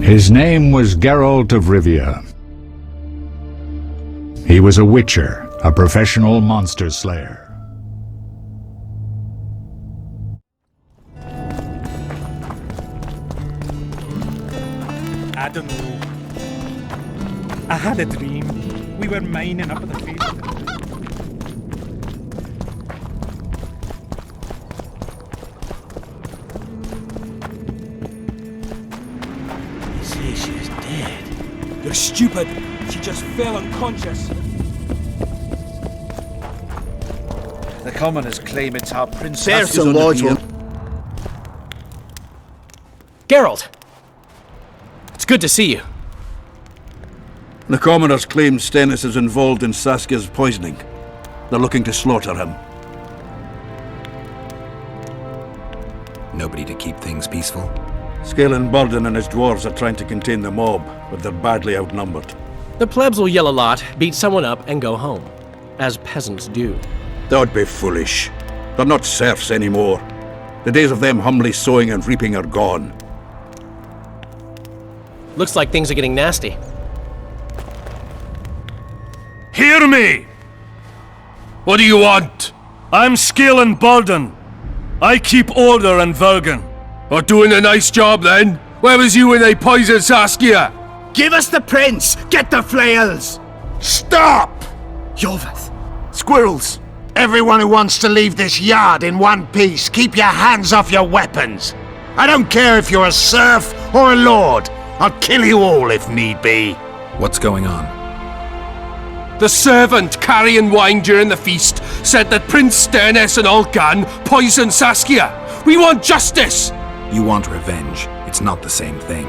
His name was Geralt of Rivia. He was a witcher, a professional monster slayer. I don't know. I had a dream. We were mining up at the field. Say she's dead. You're stupid. She just fell unconscious. The commoners claim it's our princess. There's a large one. Geralt! It's good to see you. The commoners claim Stennis is involved in Saskia's poisoning. They're looking to slaughter him. Nobody to keep things peaceful? Scalen Burden and his dwarves are trying to contain the mob, but they're badly outnumbered. The plebs will yell a lot, beat someone up, and go home. As peasants do. That'd be foolish. They're not serfs anymore. The days of them humbly sowing and reaping are gone. Looks like things are getting nasty. Hear me! What do you want? I'm Scalen Burden. I keep order in Vergen. Or doing a nice job then? Where was you when they poisoned Saskia? Give us the prince! Get the flails! Stop! Yorveth. Squirrels! Everyone who wants to leave this yard in one piece, keep your hands off your weapons! I don't care if you're a serf or a lord. I'll kill you all if need be. What's going on? The servant carrying wine during the feast said that Prince Stennis and Olgan poisoned Saskia. We want justice! You want revenge. It's not the same thing.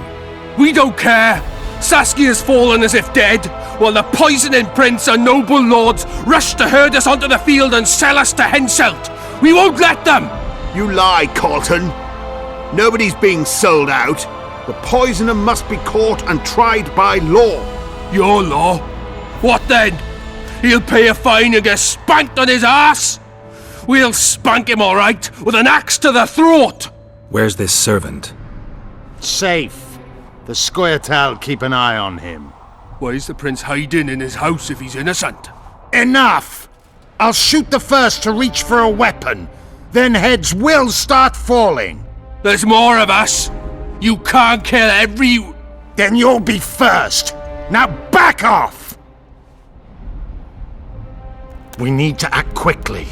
We don't care. Saskia's fallen as if dead, while the poisoning prince and noble lords rush to herd us onto the field and sell us to Henselt. We won't let them! You lie, Colton. Nobody's being sold out. The poisoner must be caught and tried by law. Your law? What then? He'll pay a fine and get spanked on his ass? We'll spank him all right, with an axe to the throat! Where's this servant? Safe. The Scoia'tael keep an eye on him. Why is the prince hiding in his house if he's innocent? Enough! I'll shoot the first to reach for a weapon. Then heads will start falling. There's more of us. You can't kill every... Then you'll be first. Now back off! We need to act quickly.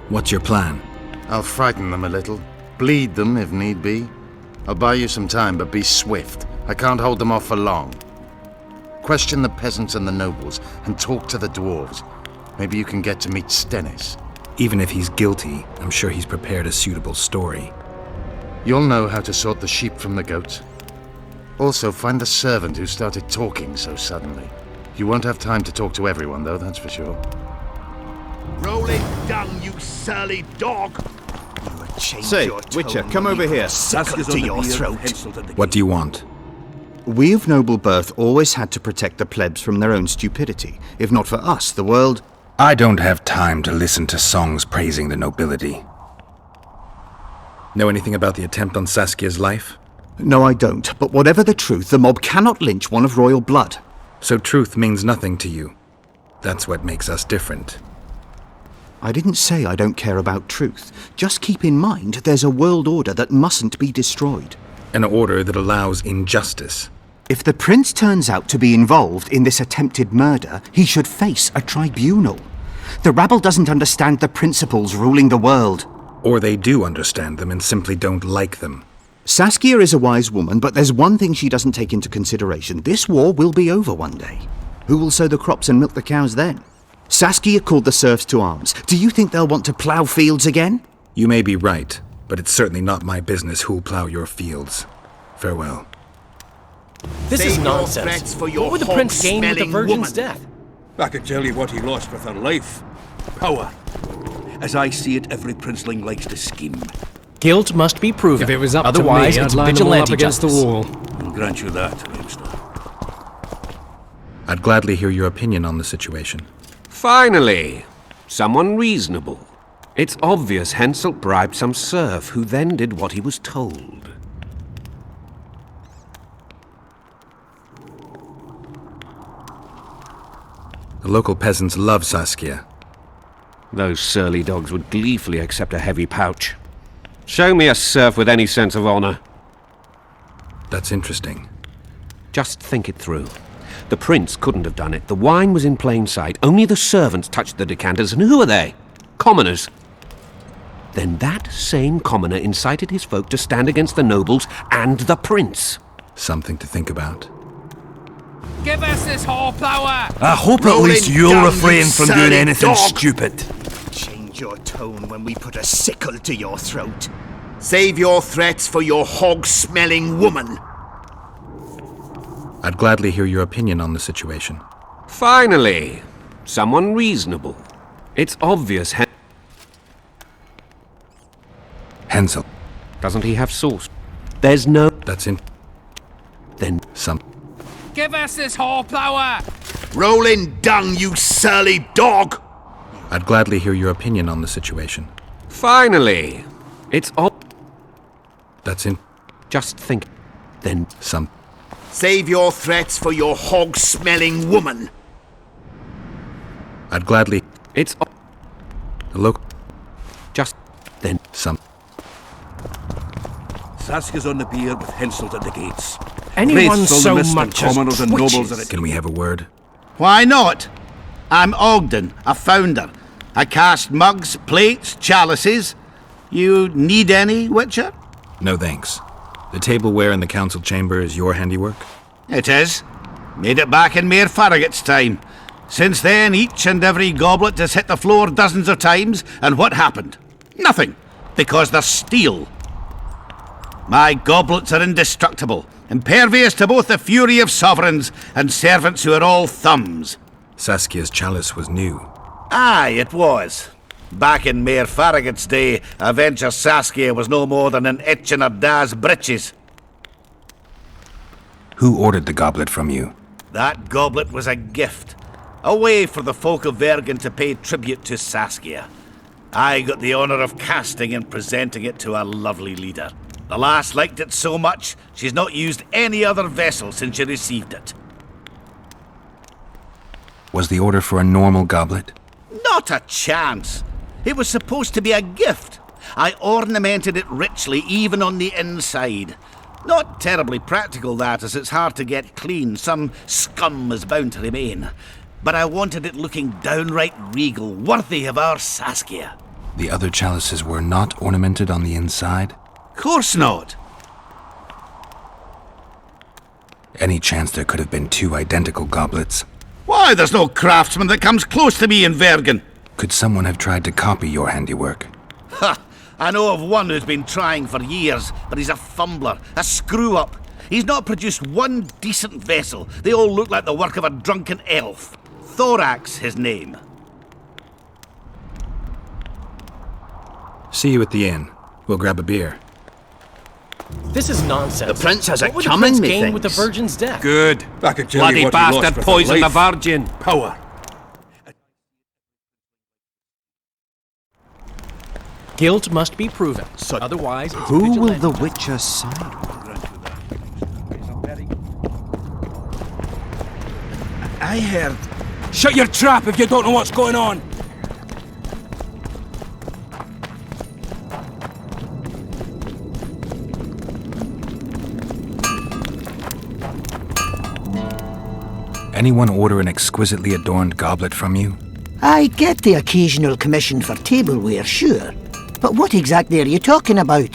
What's your plan? I'll frighten them a little. Bleed them if need be. I'll buy you some time, but be swift. I can't hold them off for long. Question the peasants and the nobles, and talk to the dwarves. Maybe you can get to meet Stennis. Even if he's guilty, I'm sure he's prepared a suitable story. You'll know how to sort the sheep from the goats. Also, find the servant who started talking so suddenly. You won't have time to talk to everyone, though, that's for sure. Roll it down, you surly dog! Say, Witcher, come over here. Sickle to your throat. What do you want? We of noble birth always had to protect the plebs from their own stupidity. If not for us, the world... I don't have time to listen to songs praising the nobility. Know anything about the attempt on Saskia's life? No, I don't. But whatever the truth, the mob cannot lynch one of royal blood. So truth means nothing to you. That's what makes us different. I didn't say I don't care about truth. Just keep in mind there's a world order that mustn't be destroyed. An order that allows injustice. If the prince turns out to be involved in this attempted murder, he should face a tribunal. The rabble doesn't understand the principles ruling the world. Or they do understand them and simply don't like them. Saskia is a wise woman, but there's one thing she doesn't take into consideration. This war will be over one day. Who will sow the crops and milk the cows then? Saskia called the serfs to arms. Do you think they'll want to plough fields again? You may be right, but it's certainly not my business who'll plough your fields. Farewell. This is nonsense. What would the prince gain with the virgin's death? I can tell you what he lost with her life. Power. As I see it, every princeling likes to scheme. Guilt must be proven. If it was up Otherwise, to me, it's I'd line them all up vigilante against justice. the wall. I'll grant you that, Raimster. I'd gladly hear your opinion on the situation. Finally! Someone reasonable. It's obvious Henselt bribed some serf who then did what he was told. The local peasants love Saskia. Those surly dogs would gleefully accept a heavy pouch. Show me a serf with any sense of honor. That's interesting. Just think it through. The prince couldn't have done it. The wine was in plain sight. Only the servants touched the decanters, and who are they? Commoners. Then that same commoner incited his folk to stand against the nobles and the prince. Something to think about. Give us this horsepower! I hope at least you'll refrain from doing anything stupid. Change your tone when we put a sickle to your throat. Save your threats for your hog-smelling woman. I'd gladly hear your opinion on the situation. Finally, someone reasonable. It's obvious Hensel. Doesn't he have sauce? There's no... That's in... Then... Some... Give us this horsepower! Rolling dung, you surly dog! I'd gladly hear your opinion on the situation. Finally, it's That's in... Just think. Then... Some... Save your threats for your hog-smelling woman. I'd gladly... It's The local... Just... Then... Some... Saskia's on the pier with Hensel at the gates. Anyone Wraiths, so Ultimist, much and as commoners and nobles twitches. Can we have a word? Why not? I'm Ogden, a founder. I cast mugs, plates, chalices. You need any, Witcher? No thanks. The tableware in the council chamber is your handiwork? It is. Made it back in Mayor Farragut's time. Since then, each and every goblet has hit the floor dozens of times, and what happened? Nothing, because they're steel. My goblets are indestructible, impervious to both the fury of sovereigns and servants who are all thumbs. Saskia's chalice was new. Aye, it was. Back in Mayor Farragut's day, a venture Saskia was no more than an itch in her da's breeches. Who ordered the goblet from you? That goblet was a gift. A way for the folk of Vergen to pay tribute to Saskia. I got the honour of casting and presenting it to our lovely leader. The lass liked it so much, she's not used any other vessel since she received it. Was the order for a normal goblet? Not a chance. It was supposed to be a gift. I ornamented it richly, even on the inside. Not terribly practical, that, as it's hard to get clean. Some scum is bound to remain. But I wanted it looking downright regal, worthy of our Saskia. The other chalices were not ornamented on the inside? Course not. Any chance there could have been two identical goblets? Why, there's no craftsman that comes close to me in Vergen. Could someone have tried to copy your handiwork? Ha! I know of one who's been trying for years, but he's a fumbler, a screw-up. He's not produced one decent vessel. They all look like the work of a drunken elf. Thorax, his name. See you at the inn. We'll grab a beer. This is nonsense. The prince has a what would the coming, prince gain methinks. with the virgin's death? Good. I can tell bloody you what he lost bastard with poisoned the her life. virgin. Power. Guilt must be proven. Otherwise, it's Who will vigilante. the Witcher side with? I heard. Shut your trap if you don't know what's going on! Anyone order an exquisitely adorned goblet from you? I get the occasional commission for tableware, sure. But what exactly are you talking about?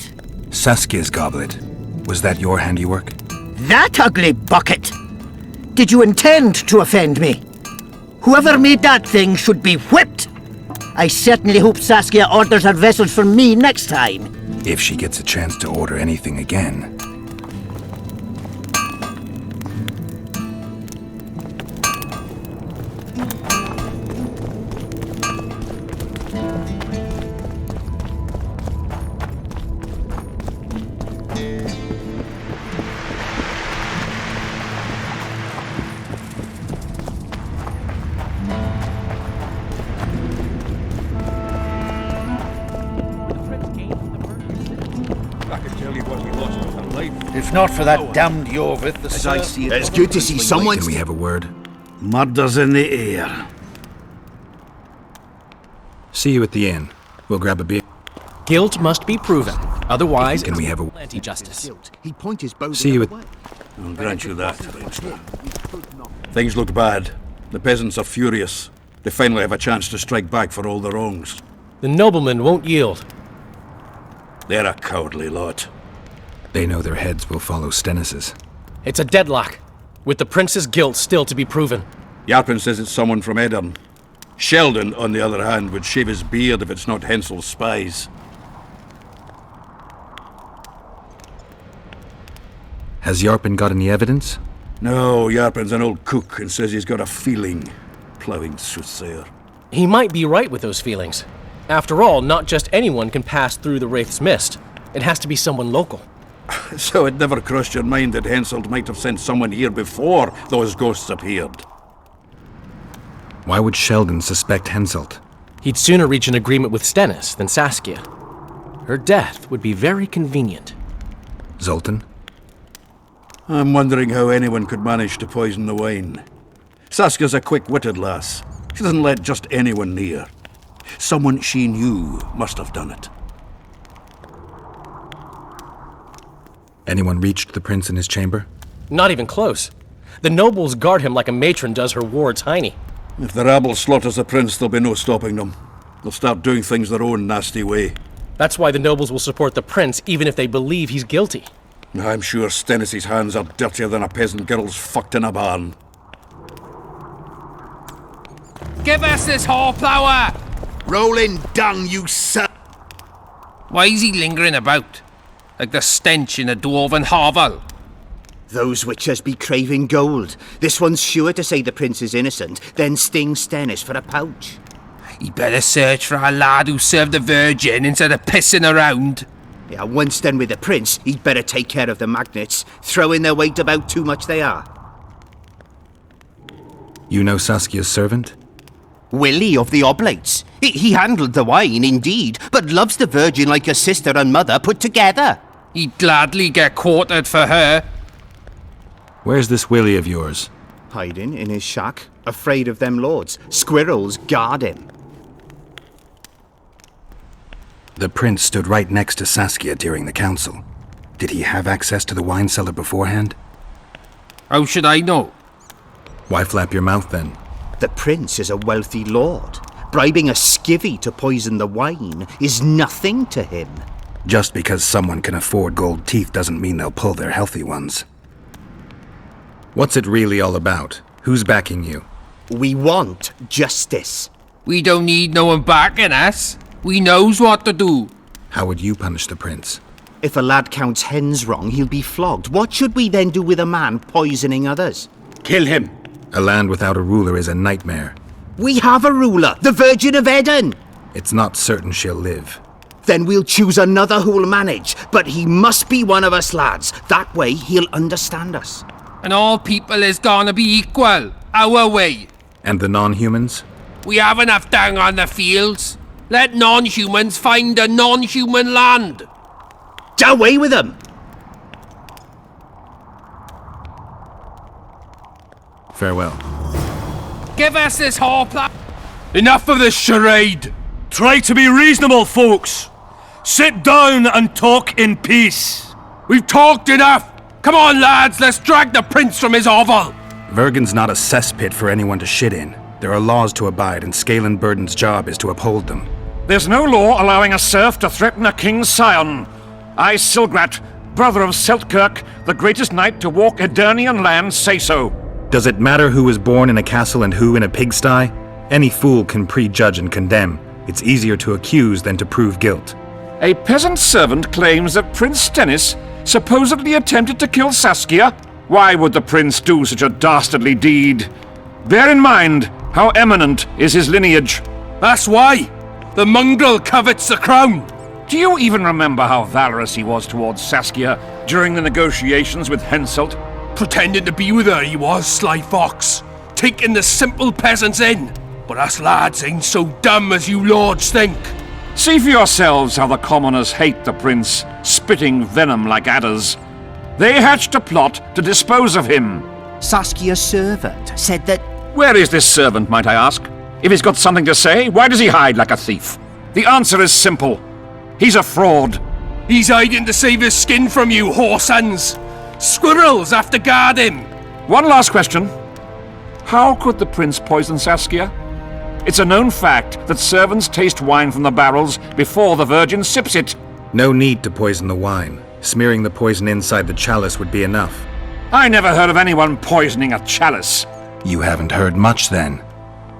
Saskia's goblet. Was that your handiwork? That ugly bucket! Did you intend to offend me? Whoever made that thing should be whipped! I certainly hope Saskia orders her vessels from me next time. If she gets a chance to order anything again. If not for that damned Yorvith, the As I see it, It's good to see someone. Can we have a word? murder's in the air. See you at the inn. We'll grab a beer. Guilt must be proven. Otherwise, Can we have a... anti-justice. He point his bow. See you at... I'll grant you that, Ranger. Things look bad. The peasants are furious. They finally have a chance to strike back for all their wrongs. The noblemen won't yield. They're a cowardly lot. They know their heads will follow Stennis's. It's a deadlock, with the prince's guilt still to be proven. Yarpin says it's someone from Edirn. Sheldon, on the other hand, would shave his beard if it's not Hensel's spies. Has Yarpin got any evidence? No, Yarpin's an old cook and says he's got a feeling. Ploughing soothsayer. He might be right with those feelings. After all, not just anyone can pass through the Wraith's mist. It has to be someone local. So it never crossed your mind that Hensel might have sent someone here before those ghosts appeared? Why would Sheldon suspect Henselt? He'd sooner reach an agreement with Stennis than Saskia. Her death would be very convenient. Zoltan? I'm wondering how anyone could manage to poison the wine. Saskia's a quick-witted lass. She doesn't let just anyone near. Someone she knew must have done it. Anyone reached the prince in his chamber? Not even close. The nobles guard him like a matron does her ward's hiney. If the rabble slaughters the prince, there'll be no stopping them. They'll start doing things their own nasty way. That's why the nobles will support the prince even if they believe he's guilty. I'm sure Stennis' hands are dirtier than a peasant girl's fucked in a barn. Give us this horse-plower! Rolling dung, you son! Why is he lingering about? Like the stench in a dwarven hovel? Those witchers be craving gold. This one's sure to say the prince is innocent, then sting Stennis for a pouch. He better search for a lad who served the Virgin instead of pissing around. Yeah, once done with the prince, he'd better take care of the magnets. Throwing their weight about too much they are. You know Saskia's servant? Willie of the Oblates. He handled the wine, indeed, but loves the Virgin like a sister and mother put together. He'd gladly get quartered for her. Where's this Willie of yours? Hiding in his shack, afraid of them lords. Squirrels guard him. The prince stood right next to Saskia during the council. Did he have access to the wine cellar beforehand? How should I know? Why flap your mouth then? The prince is a wealthy lord. Bribing a skivvy to poison the wine is nothing to him. Just because someone can afford gold teeth doesn't mean they'll pull their healthy ones. What's it really all about? Who's backing you? We want justice. We don't need no one backing us. We knows what to do. How would you punish the prince? If a lad counts hens wrong, he'll be flogged. What should we then do with a man poisoning others? Kill him. A land without a ruler is a nightmare. We have a ruler, the Virgin of Edirn. It's not certain she'll live. Then we'll choose another who'll manage, but he must be one of us lads. That way he'll understand us. And all people is gonna be equal, our way. And the non-humans? We have enough dung on the fields. Let non-humans find a non-human land. Away with them! Farewell. Give us this horse-plow. Enough of this charade! Try to be reasonable, folks! Sit down and talk in peace! We've talked enough! Come on, lads, let's drag the prince from his hovel! Vergen's not a cesspit for anyone to shit in. There are laws to abide, and Scalen Burden's job is to uphold them. There's no law allowing a serf to threaten a king's scion. I, Silgrat, brother of Seltkirk, the greatest knight to walk Edirnian land, say so. Does it matter who was born in a castle and who in a pigsty? Any fool can prejudge and condemn. It's easier to accuse than to prove guilt. A peasant servant claims that Prince Stennis supposedly attempted to kill Saskia. Why would the prince do such a dastardly deed? Bear in mind how eminent is his lineage. That's why! The mongrel covets the crown! Do you even remember how valorous he was towards Saskia during the negotiations with Henselt? Pretending to be with her he was, sly fox. Taking the simple peasants in. But us lads ain't so dumb as you lords think. See for yourselves how the commoners hate the prince, spitting venom like adders. They hatched a plot to dispose of him. Saskia's servant said that... Where is this servant, might I ask? If he's got something to say, why does he hide like a thief? The answer is simple. He's a fraud. He's hiding to save his skin from you, whoresons. Squirrels have to guard him. One last question. How could the prince poison Saskia? It's a known fact that servants taste wine from the barrels before the virgin sips it. No need to poison the wine. Smearing the poison inside the chalice would be enough. I never heard of anyone poisoning a chalice. You haven't heard much then.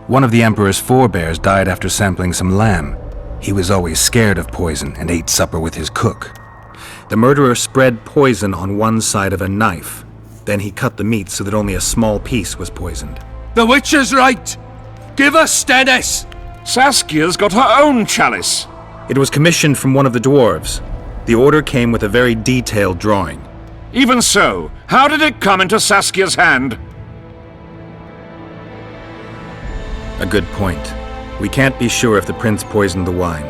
One of the Emperor's forebears died after sampling some lamb. He was always scared of poison and ate supper with his cook. The murderer spread poison on one side of a knife. Then he cut the meat so that only a small piece was poisoned. The witch is right. Give us Stennis. Saskia's got her own chalice. It was commissioned from one of the dwarves. The order came with a very detailed drawing. Even so, how did it come into Saskia's hand? A good point. We can't be sure if the prince poisoned the wine.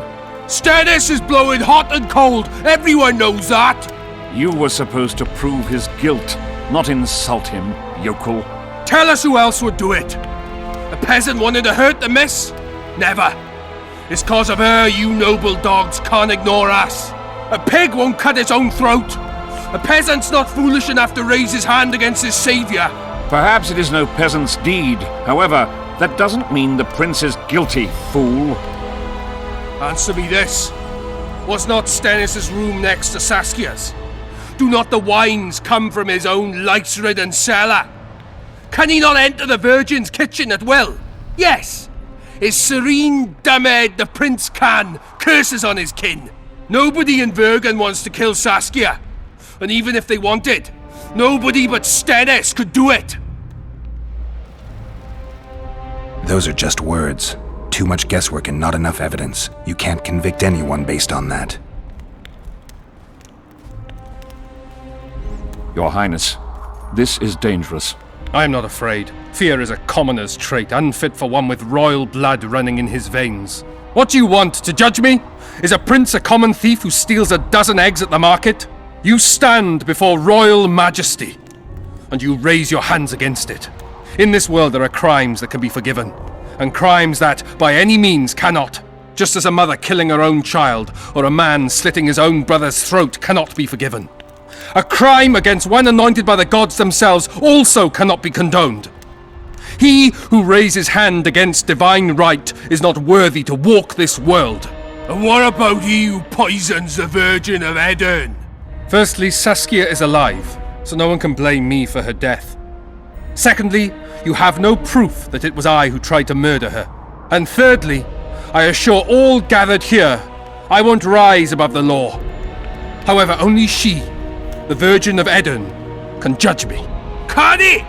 Stennis is blowing hot and cold. Everyone knows that. You were supposed to prove his guilt, not insult him, yokel. Tell us who else would do it. A peasant wanted to hurt the miss? Never. It's cause of her you noble dogs can't ignore us. A pig won't cut its own throat. A peasant's not foolish enough to raise his hand against his savior. Perhaps it is no peasant's deed. However, that doesn't mean the prince is guilty, fool. Answer me this. Was not Stennis' room next to Saskia's? Do not the wines come from his own lice-ridden cellar? Can he not enter the Virgin's kitchen at will? Yes. His serene dumbhead the prince can, curses on his kin. Nobody in Vergen wants to kill Saskia. And even if they wanted, nobody but Stennis could do it. Those are just words. Too much guesswork and not enough evidence. You can't convict anyone based on that. Your Highness, this is dangerous. I am not afraid. Fear is a commoner's trait, unfit for one with royal blood running in his veins. What do you want, to judge me? Is a prince a common thief who steals a dozen eggs at the market? You stand before royal majesty, and you raise your hands against it. In this world there are crimes that can be forgiven, and crimes that, by any means, cannot. Just as a mother killing her own child, or a man slitting his own brother's throat cannot be forgiven. A crime against one anointed by the gods themselves also cannot be condoned. He who raises hand against divine right is not worthy to walk this world. And what about he who poisons the Virgin of Edern? Firstly, Saskia is alive, so no one can blame me for her death. Secondly, you have no proof that it was I who tried to murder her. And thirdly, I assure all gathered here, I won't rise above the law. However, only she, the Virgin of Edern, can judge me. Can he?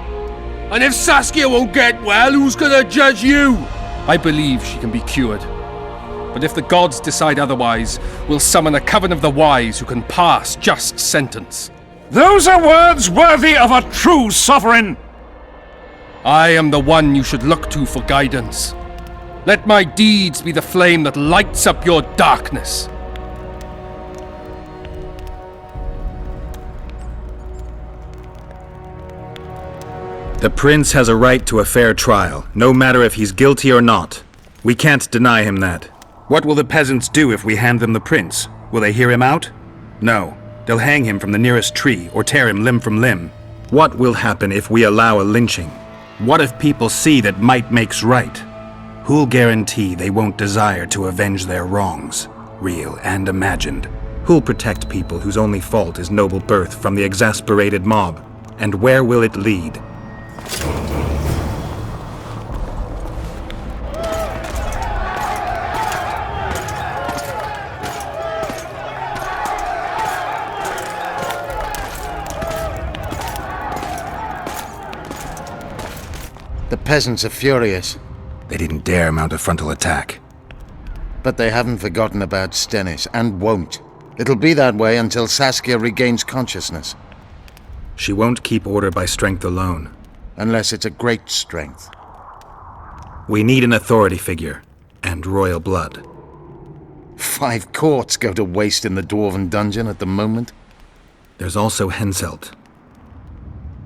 And if Saskia won't get well, who's gonna judge you? I believe she can be cured. But if the gods decide otherwise, we'll summon a coven of the wise who can pass just sentence. Those are words worthy of a true sovereign! I am the one you should look to for guidance. Let my deeds be the flame that lights up your darkness. The prince has a right to a fair trial, no matter if he's guilty or not. We can't deny him that. What will the peasants do if we hand them the prince? Will they hear him out? No. They'll hang him from the nearest tree or tear him limb from limb. What will happen if we allow a lynching? What if people see that might makes right? Who'll guarantee they won't desire to avenge their wrongs, real and imagined? Who'll protect people whose only fault is noble birth from the exasperated mob? And where will it lead? The peasants are furious. They didn't dare mount a frontal attack. But they haven't forgotten about Stennis, and won't. It'll be that way until Saskia regains consciousness. She won't keep order by strength alone. Unless it's a great strength. We need an authority figure, and royal blood. 5 courts go to waste in the Dwarven dungeon at the moment. There's also Henselt.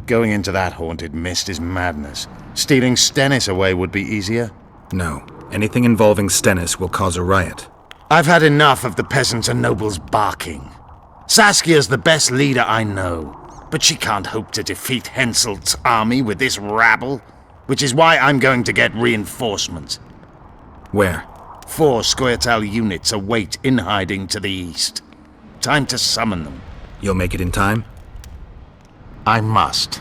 Going into that haunted mist is madness. Stealing Stennis away would be easier. No. Anything involving Stennis will cause a riot. I've had enough of the peasants and nobles barking. Saskia's the best leader I know, but she can't hope to defeat Henselt's army with this rabble, which is why I'm going to get reinforcements. Where? 4 Scoia'tael units await in hiding to the east. Time to summon them. You'll make it in time? I must.